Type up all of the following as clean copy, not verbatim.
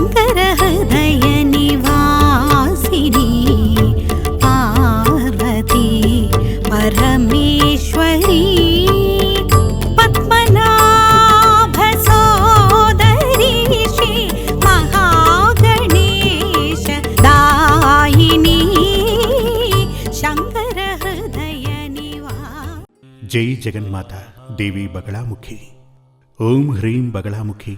శంకర హృదయ నివాసిని పార్వతీ పరమేశ్వరీ పద్మనాభ సోదరీ శ్రీ మహాగణేశ దాయిని శంకర హృదయ నివా. జై జగన్మాత దేవి బగళాముఖి. ఓం హ్రీం బగళాముఖి.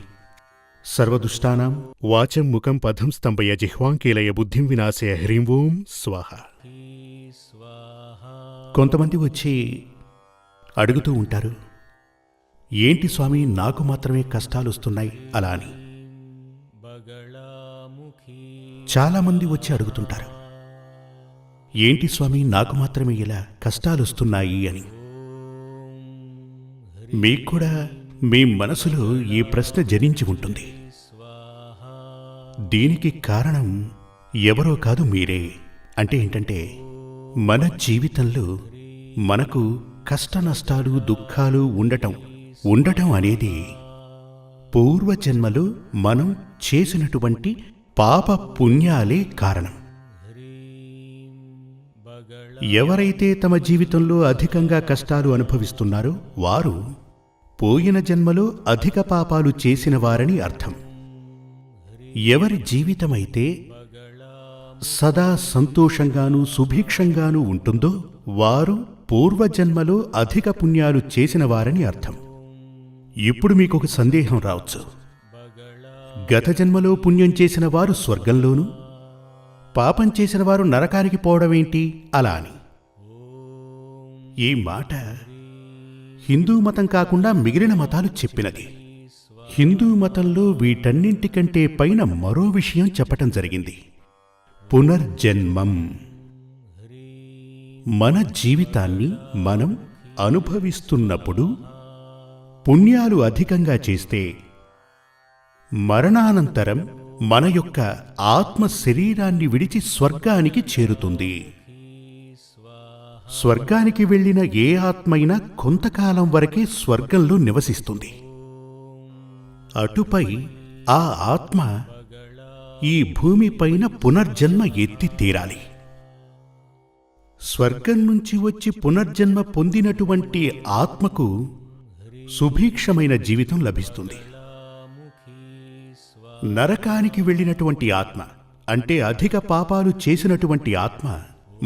సర్వదుష్టానాం వాచం ముఖం పథం స్తంభయ జిహ్వాంకీలయ బుద్ధిం వినాశయ హ్రీం ఓం స్వాహ. కొంతమంది వచ్చి అడుగుతూ ఉంటారు, ఏంటి స్వామి నాకు మాత్రమే కష్టాలొస్తున్నాయి అలా అని. చాలామంది వచ్చి అడుగుతుంటారు, ఏంటి స్వామి నాకు మాత్రమే ఇలా కష్టాలొస్తున్నాయి అని. మీకు కూడా మీ మనసులో ఈ ప్రశ్న జనించి ఉంటుంది. దీనికి కారణం ఎవరో కాదు, మీరే. అంటే ఏంటంటే, మన జీవితంలో మనకు కష్ట నష్టాలు దుఃఖాలు ఉండటం అనేది పూర్వజన్మలో మనం చేసినటువంటి పాప పుణ్యాలే కారణం. ఎవరైతే తమ జీవితంలో అధికంగా కష్టాలు అనుభవిస్తున్నారో వారు పోయిన జన్మలో అధిక పాపాలు చేసిన వారని అర్థం. ఎవరి జీవితమైతే సదా సంతోషంగానూ సుభిక్షంగానూ ఉంటుందో వారు పూర్వజన్మలో అధిక పుణ్యాలు చేసిన వారని అర్థం. ఇప్పుడు మీకొక సందేహం రావచ్చు, గత జన్మలో పుణ్యం చేసిన వారు స్వర్గంలోనూ పాపం చేసిన వారు నరకానికి పోవడమేంటి అలా అని. ఈ మాట హిందూ మతం కాకుండా మిగిలిన మతాలు చెప్పినది. హిందూ మతంలో వీటన్నింటికంటే పైన మరో విషయం చెప్పటం జరిగింది, పునర్జన్మం. మన జీవితాన్ని మనం అనుభవిస్తున్నప్పుడు పుణ్యాలు అధికంగా చేస్తే మరణానంతరం మన యొక్క ఆత్మ శరీరాన్ని విడిచి స్వర్గానికి చేరుతుంది. స్వర్గానికి వెళ్ళిన ఏ ఆత్మైనా కొంతకాలం వరకే స్వర్గంలో నివసిస్తుంది. అటుపై ఆ ఆత్మ ఈ భూమిపైన పునర్జన్మ ఎత్తి తీరాలి. స్వర్గం నుంచి వచ్చి పునర్జన్మ పొందినటువంటి ఆత్మకు సుభిక్షమైన జీవితం లభిస్తుంది. నరకానికి వెళ్ళినటువంటి ఆత్మ అంటే అధిక పాపాలు చేసినటువంటి ఆత్మ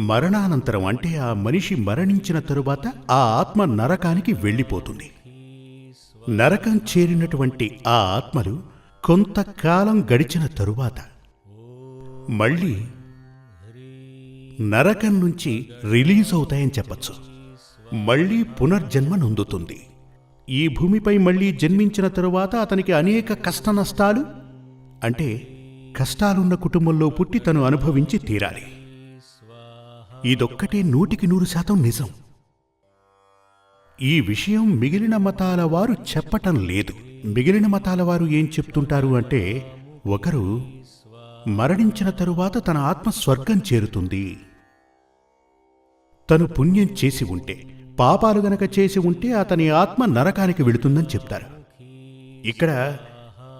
మరణానంతరం అంటే ఆ మనిషి మరణించిన తరువాత ఆ ఆత్మ నరకానికి వెళ్ళిపోతుంది. నరకం చేరినటువంటి ఆ ఆత్మలు కొంతకాలం గడిచిన తరువాత మళ్ళీ నరకం నుంచి రిలీజ్ అవుతాయని చెప్పచ్చు. మళ్ళీ పునర్జన్మ నొందుతుంది. ఈ భూమిపై మళ్ళీ జన్మించిన తరువాత అతనికి అనేక కష్ట నష్టాలు అంటే కష్టాలున్న కుటుంబంలో పుట్టి తను అనుభవించి తీరాలి. ఇదొక్కటే 100% నిజం. ఈ విషయం మిగిలిన మతాల వారు చెప్పటం లేదు. మిగిలిన మతాల వారు ఏం చెప్తుంటారు అంటే, ఒకరు మరణించిన తరువాత తన ఆత్మ స్వర్గం చేరుతుంది, తను పుణ్యం చేసి ఉంటే, పాపాలు గనక చేసి ఉంటే అతని ఆత్మ నరకానికి వెళుతుందని చెప్తారు. ఇక్కడ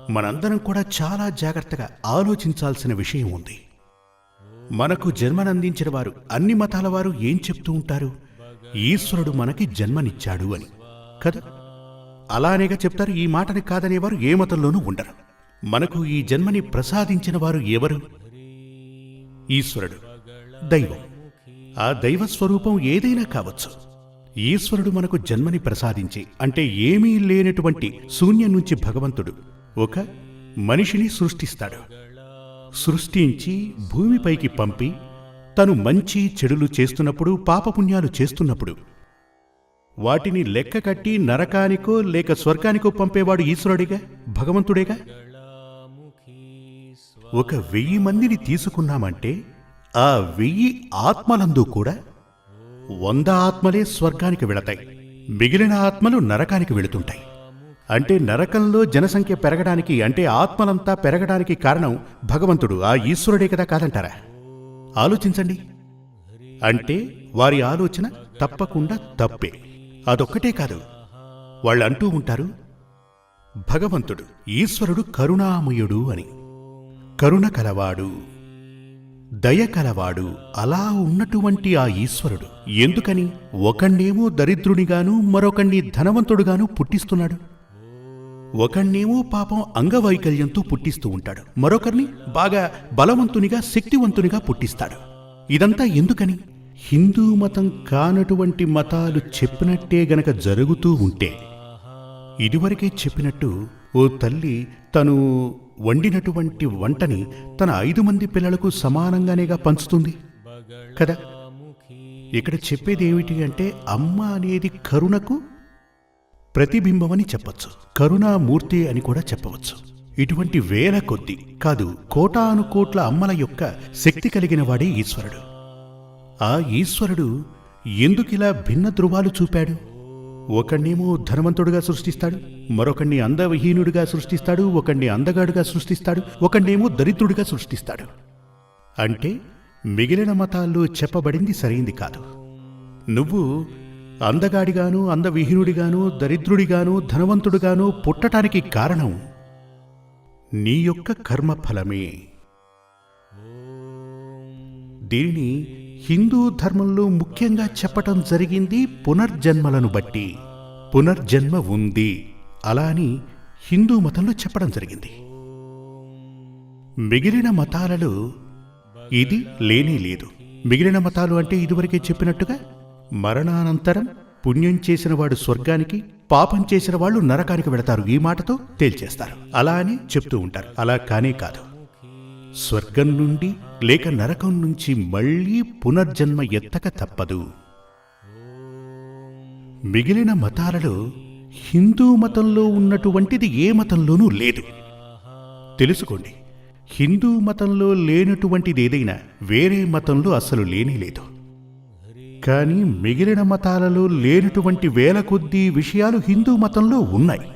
మనందరం కూడా చాలా జాగ్రత్తగా ఆలోచించాల్సిన విషయం ఉంది. మనకు జన్మనందించిన వారు అన్ని మతాల వారు ఏం చెప్తూ ఉంటారు, ఈశ్వరుడు మనకి జన్మనిచ్చాడు అని కదా. అలానేగా చెప్తారు. ఈ మాటని కాదనేవారు ఏ మతంలోనూ ఉండరు. మనకు ఈ జన్మని ప్రసాదించిన వారు ఎవరు? ఈశ్వరుడు, దైవం. ఆ దైవ స్వరూపం ఏదైనా కావచ్చు. ఈశ్వరుడు మనకు జన్మని ప్రసాదించి అంటే ఏమీ లేనటువంటి శూన్యం నుంచి భగవంతుడు ఒక మనిషిని సృష్టిస్తాడు. సృష్టించి భూమిపైకి పంపి తను మంచి చెడులు చేస్తున్నప్పుడు, పాపపుణ్యాలు చేస్తున్నప్పుడు వాటిని లెక్క కట్టి నరకానికో లేక స్వర్గానికో పంపేవాడు ఈశ్వరుడిగా, భగవంతుడేగా. 1000 మందిని తీసుకున్నామంటే ఆ 1000 ఆత్మలందు కూడా 100 ఆత్మలే స్వర్గానికి వెళతాయి, మిగిలిన ఆత్మలు నరకానికి వెళుతుంటాయి. అంటే నరకంలో జనసంఖ్య పెరగడానికి అంటే ఆత్మలంతా పెరగడానికి కారణం భగవంతుడు, ఆ ఈశ్వరుడే కదా కాదంటారా? ఆలోచించండి. అంటే వారి ఆలోచన తప్పకుండా తప్పే. అదొక్కటే కాదు, వాళ్ళంటూ ఉంటారు భగవంతుడు ఈశ్వరుడు కరుణామయుడు అని. కరుణ కలవాడు, దయ కలవాడు. అలా ఉన్నటువంటి ఆ ఈశ్వరుడు ఎందుకని ఒకణ్ణేమో దరిద్రునిగాను మరొకణ్ణి ధనవంతుడుగాను పుట్టిస్తున్నాడు? ఒకణ్ణేమో పాపం అంగవైకల్యంతో పుట్టిస్తూ ఉంటాడు, మరొకరిని బాగా బలవంతునిగా శక్తివంతునిగా పుట్టిస్తాడు. ఇదంతా ఎందుకని? హిందూ మతం కానటువంటి మతాలు చెప్పినట్టే గనక జరుగుతూ ఉంటే, ఇదివరకే చెప్పినట్టు ఓ తల్లి తను వండినటువంటి వంటని తన 5 మంది పిల్లలకు సమానంగానేగా పంచుతుంది కదా. ఇక్కడ చెప్పేది ఏమిటి అంటే, అమ్మ అనేది కరుణకు ప్రతిబింబమని చెప్పచ్చు, కరుణామూర్తి అని కూడా చెప్పవచ్చు. ఇటువంటి వేల కొద్ది కాదు, కోటాను కోట్ల అమ్మల యొక్క శక్తి కలిగిన వాడే ఈశ్వరుడు. ఆ ఈశ్వరుడు ఎందుకిలా భిన్న ధృవాలు చూపాడు? ఒకణ్ణేమో ధనవంతుడుగా సృష్టిస్తాడు, మరొకణ్ణి అందవిహీనుడిగా సృష్టిస్తాడు, ఒకణ్ణి అందగాడుగా సృష్టిస్తాడు, ఒకణ్ణేమో దరిద్రుడిగా సృష్టిస్తాడు. అంటే మిగిలిన మతాల్లో చెప్పబడింది సరైంది కాదు. నువ్వు అందగాడిగాను అందవిహీనుడిగాను దరిద్రుడిగాను ధనవంతుడిగాను పుట్టటానికి కారణం నీ యొక్క కర్మఫలమే. దీనిని హిందూ ధర్మంలో ముఖ్యంగా చెప్పటం జరిగింది పునర్జన్మలను బట్టి. పునర్జన్మ ఉంది అలా అని హిందూ మతంలో చెప్పడం జరిగింది. మిగిలిన మతాలలో ఇది లేనే లేదు. మిగిలిన మతాలు అంటే ఇదివరకే చెప్పినట్టుగా మరణానంతరం పుణ్యం చేసిన వాడు స్వర్గానికి, పాపం చేసిన వాళ్ళు నరకానికి వెళతారు, ఈ మాటతో తేల్చేస్తారు. అలా అని చెప్తూ ఉంటారు. అలా కానే కాదు. స్వర్గం నుండి లేక నరకం నుంచి మళ్లీ పునర్జన్మ ఎత్తక తప్పదు. మిగిలిన మతాలలో హిందూ మతంలో ఉన్నటువంటిది ఏ మతంలోనూ లేదు. తెలుసుకోండి, హిందూ మతంలో లేనటువంటిది ఏదైనా వేరే మతంలో అసలు లేనే లేదు. కానీ మిగిలిన మతాలలో లేనటువంటి వేల కొద్దీ విషయాలు హిందూ మతంలో ఉన్నాయి.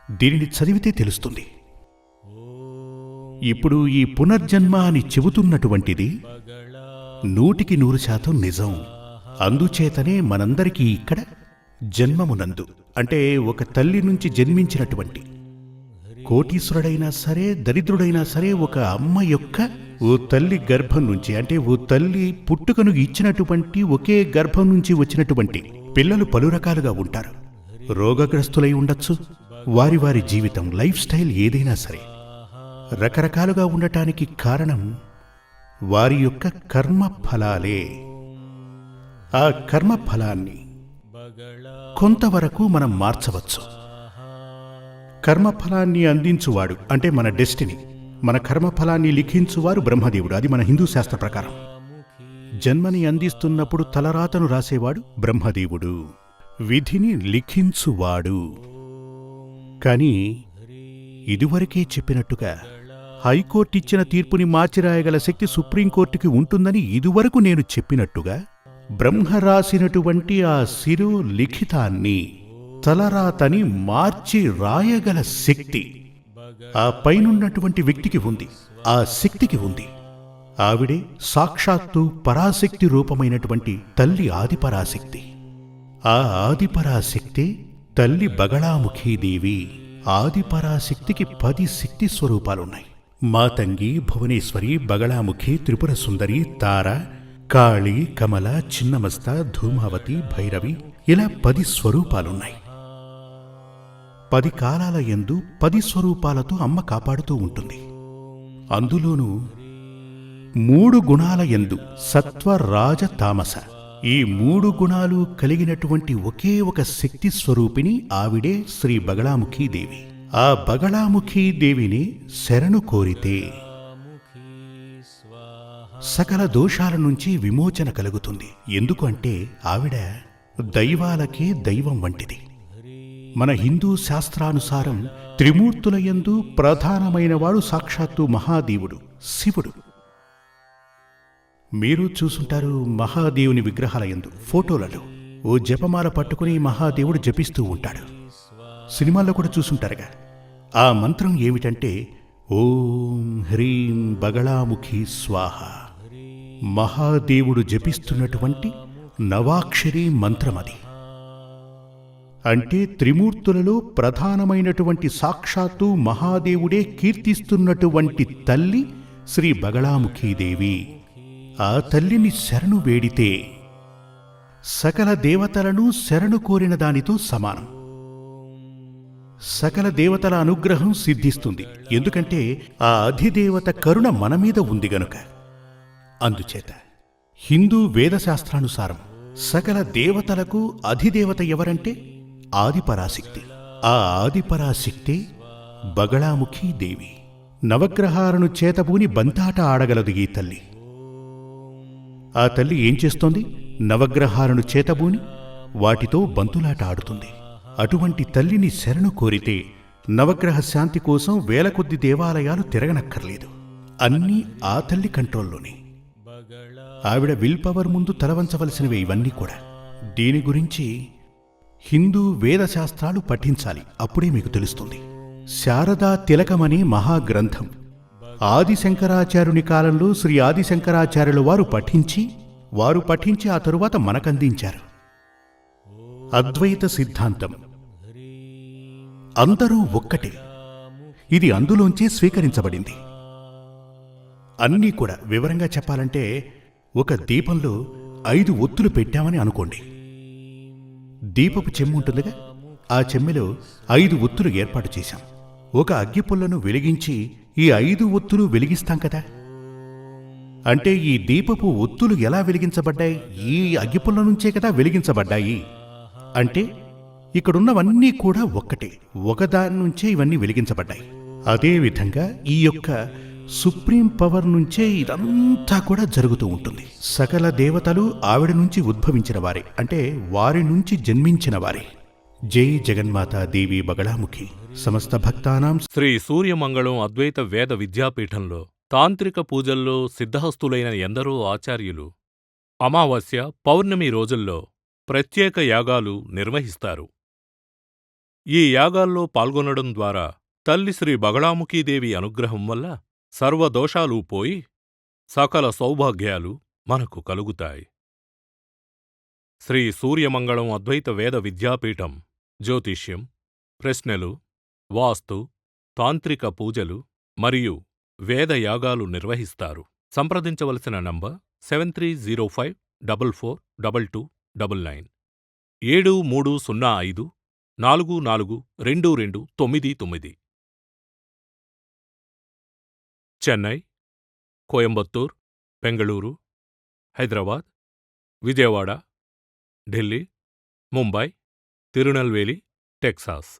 దీనిని చదివితే తెలుస్తుంది. ఇప్పుడు ఈ పునర్జన్మ అని చెబుతున్నటువంటిది 100% నిజం. అందుచేతనే మనందరికీ ఇక్కడ జన్మమునందు, అంటే ఒక తల్లి నుంచి జన్మించినటువంటి కోటీశ్వరుడైనా సరే దరిద్రుడైనా సరే ఒక అమ్మ యొక్క ఓ తల్లి గర్భం నుంచి, అంటే ఓ తల్లి పుట్టుకను ఇచ్చినటువంటి ఒకే గర్భం నుంచి వచ్చినటువంటి పిల్లలు పలు రకాలుగా ఉంటారు. రోగగ్రస్తులై ఉండొచ్చు. వారి వారి జీవితం, లైఫ్ స్టైల్ ఏదైనా సరే రకరకాలుగా ఉండటానికి కారణం వారి యొక్క కర్మఫలాలే. ఆ కర్మఫలాన్ని కొంతవరకు మనం మార్చవచ్చు. కర్మఫలాన్ని అందించువాడు అంటే మన డెస్టినీ, మన కర్మఫలాన్ని లిఖించువారు బ్రహ్మదేవుడు. అది మన హిందూ శాస్త్ర ప్రకారం. జన్మని అందిస్తున్నప్పుడు తలరాతను రాసేవాడు బ్రహ్మదేవుడు, విధిని లిఖించువాడు. కానీ ఇదివరకే చెప్పినట్టుగా హైకోర్టు ఇచ్చిన తీర్పుని మార్చిరాయగల శక్తి సుప్రీంకోర్టుకి ఉంటుందని ఇదివరకు నేను చెప్పినట్టుగా, బ్రహ్మ రాసినటువంటి ఆ శిరో లిఖితాన్ని తలరాతని మార్చి రాయగల శక్తి ఆ పైనున్నటువంటి వ్యక్తికి ఉంది, ఆ శక్తికి ఉంది. ఆవిడే సాక్షాత్తు పరాశక్తి రూపమైనటువంటి తల్లి ఆదిపరాశక్తి. ఆ ఆదిపరాశక్తి తల్లి బగళాముఖీదేవి. ఆదిపరాశక్తికి 10 శక్తి స్వరూపాలున్నాయి. మాతంగి, భువనేశ్వరి, బగళాముఖి, త్రిపుర సుందరి, తార, కాళి, కమల, చిన్నమస్త, ధూమావతి, భైరవి, ఇలా 10 స్వరూపాలున్నాయి. 10 కాలాల యందు 10 స్వరూపాలతో అమ్మ కాపాడుతూ ఉంటుంది. అందులోనూ 3 గుణాల యందు సత్వ, రాజ, తామస, ఈ 3 గుణాలు కలిగినటువంటి ఒకే ఒక శక్తి స్వరూపిణి ఆవిడే శ్రీ బగళాముఖీదేవి. ఆ బగళాముఖీదేవిని శరణు కోరితే సకల దోషాల నుంచి విమోచన కలుగుతుంది. ఎందుకు అంటే ఆవిడ దైవాలకే దైవం వంటిది. మన హిందూ శాస్త్రానుసారం త్రిమూర్తుల యందు ప్రధానమైనవాడు సాక్షాత్తు మహాదేవుడు, శివుడు. మీరు చూసుంటారు మహాదేవుని విగ్రహాల యందు ఫోటోలలో ఓ జపమాల పట్టుకుని మహాదేవుడు జపిస్తూ ఉంటాడు. సినిమాల్లో కూడా చూసుంటారుగా. ఆ మంత్రం ఏమిటంటే ఓం హ్రీం బగళాముఖి స్వాహ. మహాదేవుడు జపిస్తున్నటువంటి నవాక్షరి మంత్రమది. అంటే త్రిమూర్తులలో ప్రధానమైనటువంటి సాక్షాత్తు మహాదేవుడే కీర్తిస్తున్నటువంటి తల్లి శ్రీ బగళాముఖీదేవి. ఆ తల్లిని శరణు వేడితే సకల దేవతలను శరణు కోరిన దానితో సమానం. సకల దేవతల అనుగ్రహం సిద్ధిస్తుంది. ఎందుకంటే ఆ అధిదేవత కరుణ మన మీద ఉంది గనుక. అందుచేత హిందూ వేదశాస్త్రానుసారం సకల దేవతలకు అధిదేవత ఎవరంటే ఆదిపరాశక్తి. ఆ ఆదిపరాశక్తి బగళాముఖీ దేవి. నవగ్రహాలను చేతబూని బంతాట ఆడగలదు ఈ తల్లి. ఆ తల్లి ఏం చేస్తోంది? నవగ్రహాలను చేతబూని వాటితో బంతులాట ఆడుతుంది. అటువంటి తల్లిని శరణు కోరితే నవగ్రహ శాంతి కోసం వేల కొద్ది దేవాలయాలు తిరగనక్కర్లేదు. అన్నీ ఆ తల్లి కంట్రోల్లోనే. ఆవిడ విల్ పవర్ ముందు తలవంచవలసినవి ఇవన్నీ కూడా. దీని గురించి హిందూ వేదశాస్త్రాలు పఠించాలి, అప్పుడే మీకు తెలుస్తుంది. శారదా తిలకమనే మహాగ్రంథం ఆదిశంకరాచార్యుని కాలంలో శ్రీ ఆదిశంకరాచార్యుల వారు పఠించి ఆ తరువాత మనకందించారు. అద్వైత సిద్ధాంతం అందరూ ఒక్కటే. ఇది అందులోంచే స్వీకరించబడింది. అన్నీ కూడా వివరంగా చెప్పాలంటే, ఒక దీపంలో 5 ఒత్తులు పెట్టామని అనుకోండి. దీపపు చెమ్ము ఉంటుందిగా, ఆ చెమ్మెలో 5 ఒత్తులు ఏర్పాటు చేశాం. ఒక అగ్గిపుల్లను వెలిగించి ఈ 5 ఒత్తులు వెలిగిస్తాం కదా. అంటే ఈ దీపపు ఒత్తులు ఎలా వెలిగించబడ్డాయి? ఈ అగ్గిపుల్ల నుంచే కదా వెలిగించబడ్డాయి. అంటే ఇక్కడున్నవన్నీ కూడా ఒక్కటే, ఒకదాని నుంచే ఇవన్నీ వెలిగించబడ్డాయి. అదేవిధంగా ఈ యొక్క సుప్రీం పవర్ నుంచే ఇదంతా కూడా జరుగుతూ ఉంటుంది. సకల దేవతలు ఆవిడ నుంచి ఉద్భవించిన వారే, అంటే వారి నుంచి జన్మించిన వారే. జై జగన్మాతా దేవి బగళాముఖి. సమస్త భక్తానాం. శ్రీ సూర్యమంగళం అద్వైత వేద విద్యాపీఠంలో తాంత్రిక పూజల్లో సిద్ధహస్తులైన ఎందరో ఆచార్యులు అమావాస్య, పౌర్ణమి రోజుల్లో ప్రత్యేక యాగాలు నిర్వహిస్తారు. ఈ యాగాల్లో పాల్గొనడం ద్వారా తల్లి శ్రీ బగళాముఖీదేవి అనుగ్రహం వల్ల సర్వదోషాలూ పోయి సకల సౌభాగ్యాలు మనకు కలుగుతాయి. శ్రీ సూర్యమంగళం అద్వైత వేద విద్యాపీఠం జ్యోతిష్యం, ప్రశ్నలు, వాస్తు, తాంత్రిక పూజలు మరియు వేదయాగాలు నిర్వహిస్తారు. సంప్రదించవలసిన నంబర్ 7305442299 7305442299. చెన్నై, కోయంబత్తూర్, బెంగళూరు, హైదరాబాద్, విజయవాడ, ఢిల్లీ, ముంబై, తిరునల్వేలి, టెక్సాస్.